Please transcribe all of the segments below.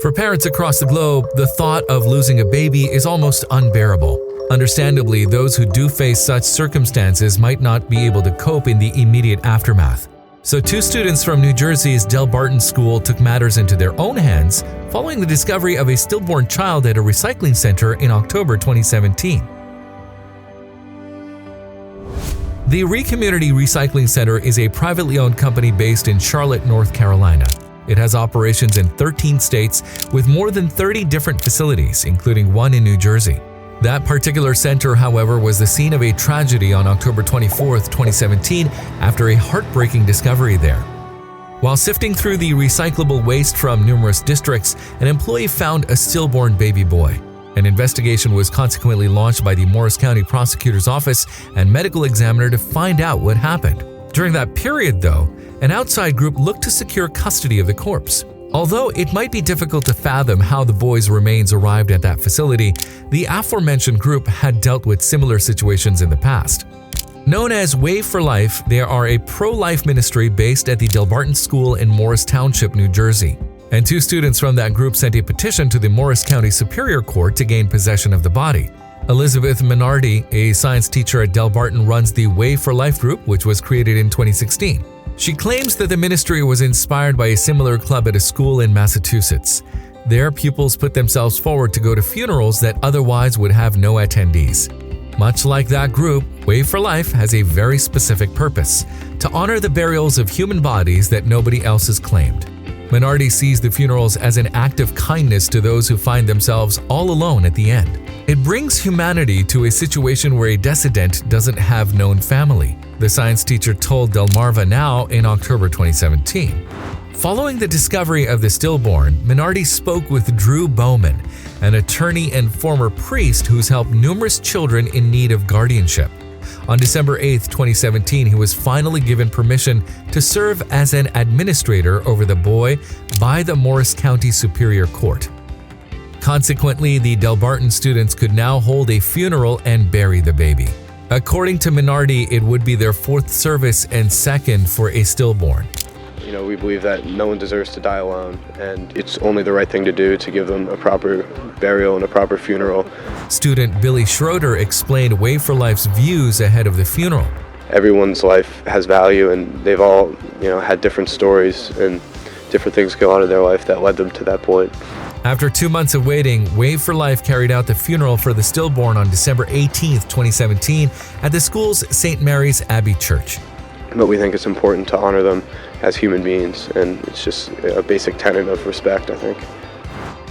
For parents across the globe, the thought of losing a baby is almost unbearable. Understandably, those who do face such circumstances might not be able to cope in the immediate aftermath. So 2 students from New Jersey's Delbarton school took matters into their own hands following the discovery of a stillborn child at a recycling center in October 2017. The Community Recycling Center is a privately owned company based in Charlotte, North Carolina. It has operations in 13 states with more than 30 different facilities, including one in New Jersey. That particular center, however, was the scene of a tragedy on October 24, 2017, after a heartbreaking discovery there. While sifting through the recyclable waste from numerous districts, an employee found a stillborn baby boy. An investigation was consequently launched by the Morris County Prosecutor's Office and medical examiner to find out what happened. During that period, though, an outside group looked to secure custody of the corpse. Although it might be difficult to fathom how the boy's remains arrived at that facility, the aforementioned group had dealt with similar situations in the past. Known as Wave for Life, they are a pro-life ministry based at the Delbarton School in Morris Township, New Jersey. And 2 students from that group sent a petition to the Morris County Superior Court to gain possession of the body. Elizabeth Minardi, a science teacher at Delbarton, runs the Wave for Life group, which was created in 2016. She claims that the ministry was inspired by a similar club at a school in Massachusetts. Their pupils put themselves forward to go to funerals that otherwise would have no attendees. Much like that group, Wave for Life has a very specific purpose: to honor the burials of human bodies that nobody else has claimed. Minardi sees the funerals as an act of kindness to those who find themselves all alone at the end. It brings humanity to a situation where a decedent doesn't have known family, the science teacher told Delmarva Now in October 2017. Following the discovery of the stillborn, Minardi spoke with Drew Bowman, an attorney and former priest who's helped numerous children in need of guardianship. On December 8, 2017, he was finally given permission to serve as an administrator over the boy by the Morris County Superior Court. Consequently, the Delbarton students could now hold a funeral and bury the baby. According to Minardi, it would be their 4th service and 2nd for a stillborn. We believe that no one deserves to die alone, and it's only the right thing to do to give them a proper burial and a proper funeral. Student Billy Schroeder explained Wave for Life's views ahead of the funeral. Everyone's life has value, and they've all, had different stories and different things go on in their life that led them to that point. After 2 months of waiting, Wave for Life carried out the funeral for the stillborn on December 18, 2017 at the school's St. Mary's Abbey Church. But we think it's important to honor them as human beings, and it's just a basic tenet of respect, I think.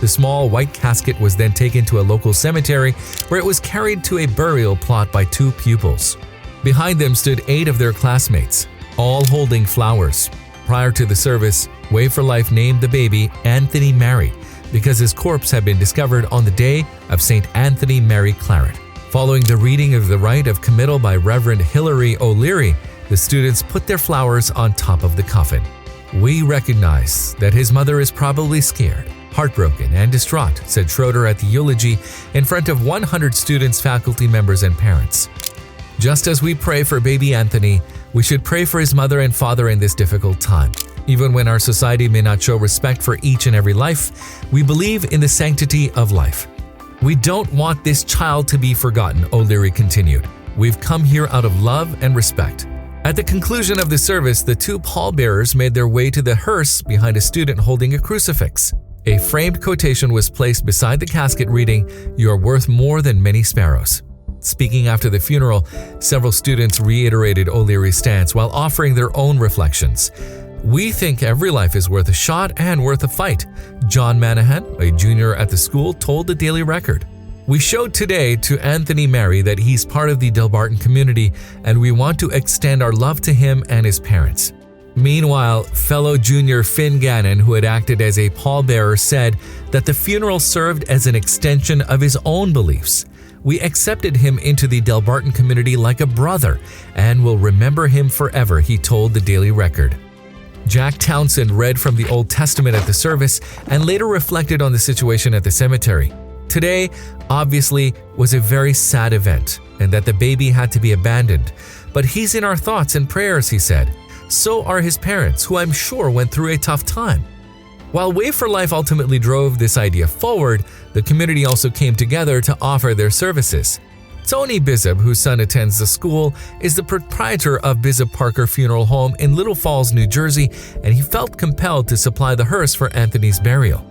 The small white casket was then taken to a local cemetery where it was carried to a burial plot by 2 pupils. Behind them stood 8 of their classmates, all holding flowers. Prior to the service, Wave for Life named the baby Anthony Mary because his corpse had been discovered on the day of St. Anthony Mary Claret. Following the reading of the rite of committal by Reverend Hilary O'Leary, the students put their flowers on top of the coffin. "We recognize that his mother is probably scared, heartbroken, and distraught," said Schroeder at the eulogy in front of 100 students, faculty members, and parents. "Just as we pray for baby Anthony, we should pray for his mother and father in this difficult time. Even when our society may not show respect for each and every life, we believe in the sanctity of life. We don't want this child to be forgotten," O'Leary continued. "We've come here out of love and respect." At the conclusion of the service, the 2 pallbearers made their way to the hearse behind a student holding a crucifix. A framed quotation was placed beside the casket reading, "You are worth more than many sparrows." Speaking after the funeral, several students reiterated O'Leary's stance while offering their own reflections. "We think every life is worth a shot and worth a fight," John Manahan, a junior at the school, told the Daily Record. "We showed today to Anthony Mary that he's part of the Delbarton community, and we want to extend our love to him and his parents." Meanwhile, fellow junior Finn Gannon, who had acted as a pallbearer, said that the funeral served as an extension of his own beliefs. "We accepted him into the Delbarton community like a brother and will remember him forever," he told the Daily Record. Jack Townsend read from the Old Testament at the service and later reflected on the situation at the cemetery. "Today, obviously, was a very sad event, and that the baby had to be abandoned. But he's in our thoughts and prayers," he said. "So are his parents, who I'm sure went through a tough time." While Wave for Life ultimately drove this idea forward, the community also came together to offer their services. Tony Bizzub, whose son attends the school, is the proprietor of Bizzub Parker Funeral Home in Little Falls, New Jersey, and he felt compelled to supply the hearse for Anthony's burial.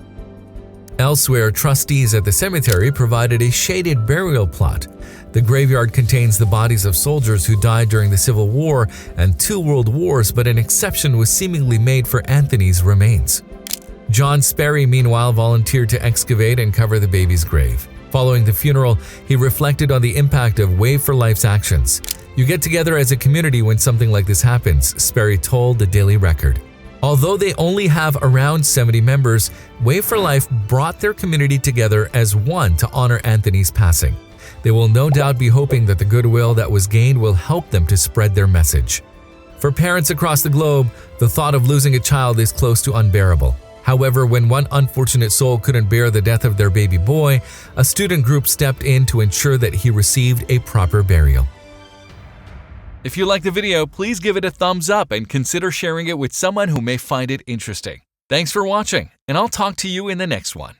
Elsewhere, trustees at the cemetery provided a shaded burial plot. The graveyard contains the bodies of soldiers who died during the Civil War and 2 world wars, but an exception was seemingly made for Anthony's remains. John Sperry, meanwhile, volunteered to excavate and cover the baby's grave. Following the funeral, he reflected on the impact of Wave for Life's actions. "You get together as a community when something like this happens," Sperry told the Daily Record. Although they only have around 70 members, Wave for Life brought their community together as one to honor Anthony's passing. They will no doubt be hoping that the goodwill that was gained will help them to spread their message. For parents across the globe, the thought of losing a child is close to unbearable. However, when one unfortunate soul couldn't bear the death of their baby boy, a student group stepped in to ensure that he received a proper burial. If you like the video, please give it a thumbs up and consider sharing it with someone who may find it interesting. Thanks for watching, and I'll talk to you in the next one.